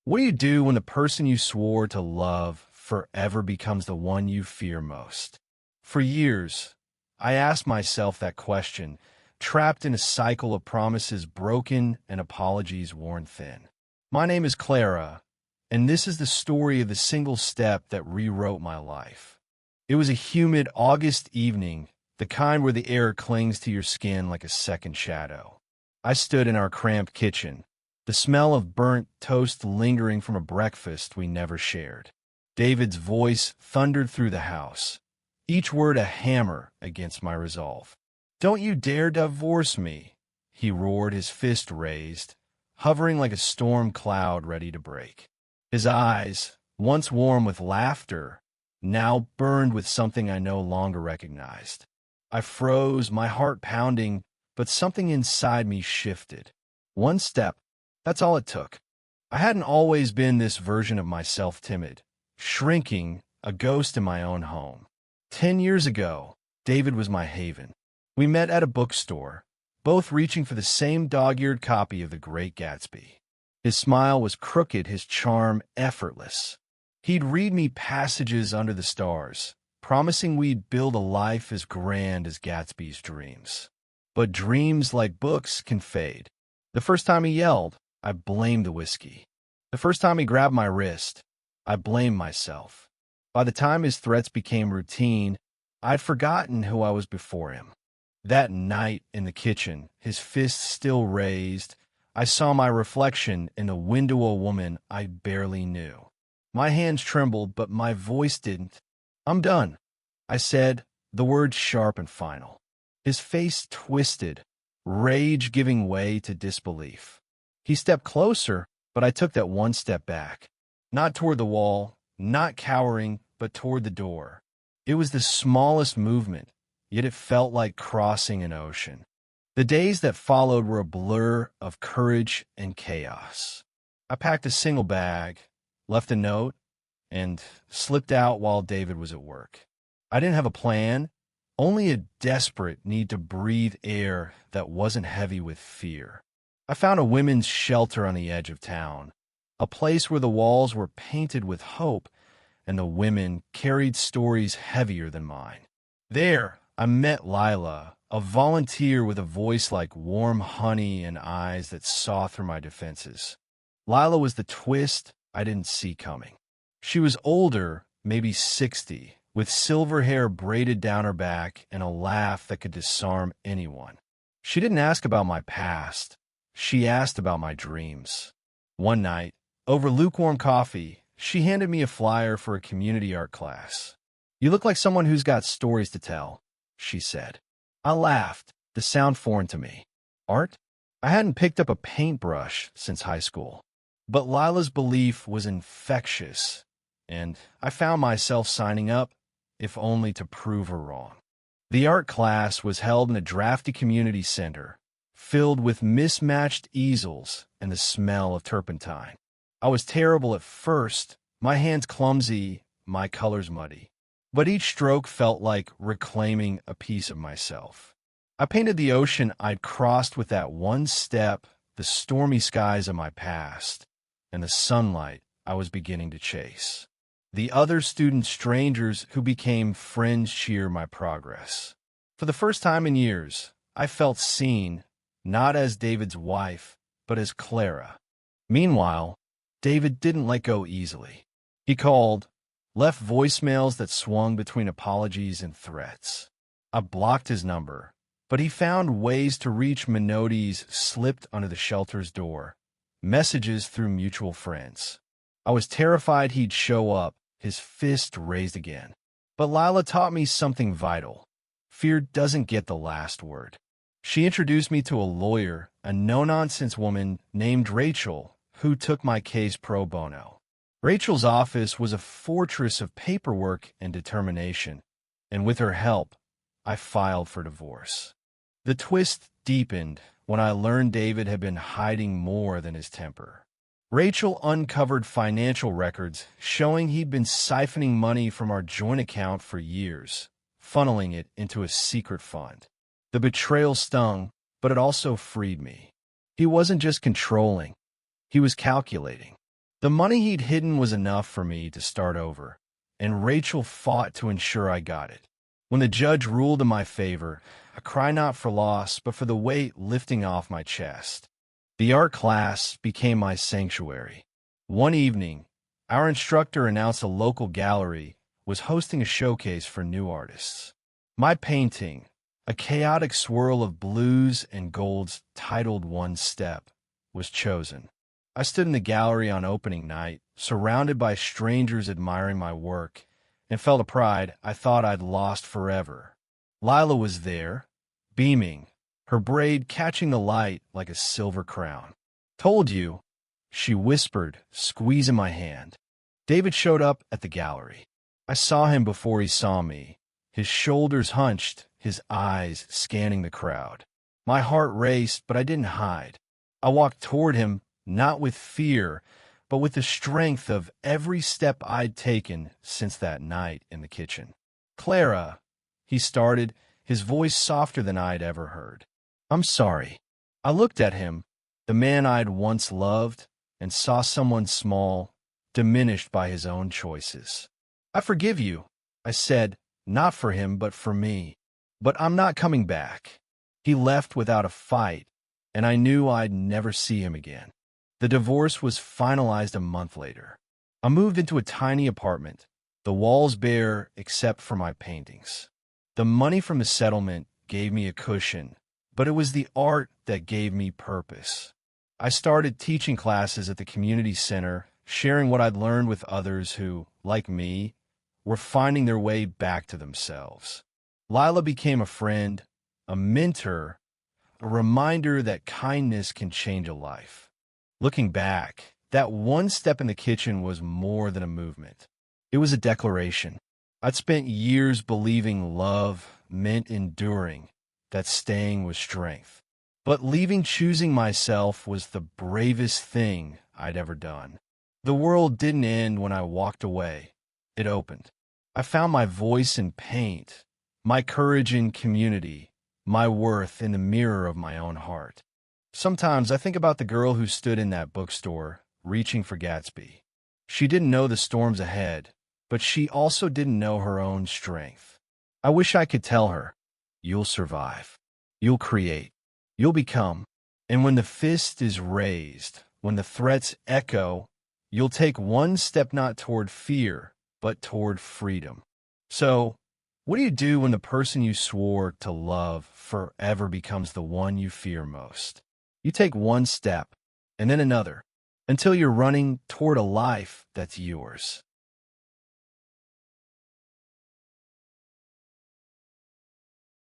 What do you do when the person you swore to love forever becomes the one you fear most? For years, I asked myself that question, trapped in a cycle of promises broken and apologies worn thin. My name is Clara, and this is the story of the single step that rewrote my life. It was a humid August evening, the kind where the air clings to your skin like a second shadow. I stood in our cramped kitchen, the smell of burnt toast lingering from a breakfast we never shared. David's voice thundered through the house, each word a hammer against my resolve. "Don't you dare divorce me," he roared, his fist raised, hovering like a storm cloud ready to break. His eyes, once warm with laughter, now burned with something I no longer recognized. I froze, my heart pounding, but something inside me shifted. One step, that's all it took. I hadn't always been this version of myself, timid, shrinking, a ghost in my own home. 10 years ago, David was my haven. We met at a bookstore, both reaching for the same dog-eared copy of The Great Gatsby. His smile was crooked, his charm effortless. He'd read me passages under the stars, promising we'd build a life as grand as Gatsby's dreams. But dreams, like books, can fade. The first time he yelled, I blamed the whiskey. The first time he grabbed my wrist, I blamed myself. By the time his threats became routine, I'd forgotten who I was before him. That night in the kitchen, his fists still raised, I saw my reflection in the window of a woman I barely knew. My hands trembled, but my voice didn't. "I'm done," I said, the words sharp and final. His face twisted, rage giving way to disbelief. He stepped closer, but I took that one step back. Not toward the wall, not cowering, but toward the door. It was the smallest movement, yet it felt like crossing an ocean. The days that followed were a blur of courage and chaos. I packed a single bag, left a note, and slipped out while David was at work. I didn't have a plan, only a desperate need to breathe air that wasn't heavy with fear. I found a women's shelter on the edge of town, a place where the walls were painted with hope and the women carried stories heavier than mine. There, I met Lila, a volunteer with a voice like warm honey and eyes that saw through my defenses. Lila was the twist I didn't see coming. She was older, maybe 60, with silver hair braided down her back and a laugh that could disarm anyone. She didn't ask about my past. She asked about my dreams. One night, over lukewarm coffee, she handed me a flyer for a community art class. "You look like someone who's got stories to tell," she said. I laughed, the sound foreign to me. Art? I hadn't picked up a paintbrush since high school. But Lila's belief was infectious, and I found myself signing up, if only to prove her wrong. The art class was held in a drafty community center, filled with mismatched easels and the smell of turpentine. I was terrible at first, my hands clumsy, my colors muddy. But each stroke felt like reclaiming a piece of myself. I painted the ocean I'd crossed with that one step, the stormy skies of my past, and the sunlight I was beginning to chase. The other student strangers who became friends cheer my progress. For the first time in years, I felt seen, not as David's wife, but as Clara. Meanwhile, David didn't let go easily. He called, left voicemails that swung between apologies and threats. I blocked his number, but he found ways to reach Minotti's slipped under the shelter's door, messages through mutual friends. I was terrified he'd show up, his fist raised again. But Lila taught me something vital. Fear doesn't get the last word. She introduced me to a lawyer, a no-nonsense woman named Rachel, who took my case pro bono. Rachel's office was a fortress of paperwork and determination, and with her help, I filed for divorce. The twist deepened when I learned David had been hiding more than his temper. Rachel uncovered financial records showing he'd been siphoning money from our joint account for years, funneling it into a secret fund. The betrayal stung, but it also freed me. He wasn't just controlling, he was calculating. The money he'd hidden was enough for me to start over, and Rachel fought to ensure I got it. When the judge ruled in my favor, I cried not for loss, but for the weight lifting off my chest. The art class became my sanctuary. One evening, our instructor announced a local gallery was hosting a showcase for new artists. My painting, a chaotic swirl of blues and golds titled One Step, was chosen. I stood in the gallery on opening night, surrounded by strangers admiring my work, and felt a pride I thought I'd lost forever. Lila was there, beaming, her braid catching the light like a silver crown. "Told you," she whispered, squeezing my hand. David showed up at the gallery. I saw him before he saw me, his shoulders hunched, his eyes scanning the crowd. My heart raced, but I didn't hide. I walked toward him, not with fear, but with the strength of every step I'd taken since that night in the kitchen. "Clara," he started, his voice softer than I'd ever heard. "I'm sorry." I looked at him, the man I'd once loved, and saw someone small, diminished by his own choices. "I forgive you," I said, not for him, but for me. "But I'm not coming back." He left without a fight, and I knew I'd never see him again. The divorce was finalized a month later. I moved into a tiny apartment, the walls bare except for my paintings. The money from the settlement gave me a cushion, but it was the art that gave me purpose. I started teaching classes at the community center, sharing what I'd learned with others who, like me, were finding their way back to themselves. Lila became a friend, a mentor, a reminder that kindness can change a life. Looking back, that one step in the kitchen was more than a movement. It was a declaration. I'd spent years believing love meant enduring, that staying was strength. But leaving choosing myself was the bravest thing I'd ever done. The world didn't end when I walked away. It opened. I found my voice in paint, my courage in community, my worth in the mirror of my own heart. Sometimes I think about the girl who stood in that bookstore, reaching for Gatsby. She didn't know the storms ahead, but she also didn't know her own strength. I wish I could tell her, "You'll survive. You'll create. You'll become. And when the fist is raised, when the threats echo, you'll take one step not toward fear, but toward freedom." So, what do you do when the person you swore to love forever becomes the one you fear most? You take one step, and then another, until you're running toward a life that's yours.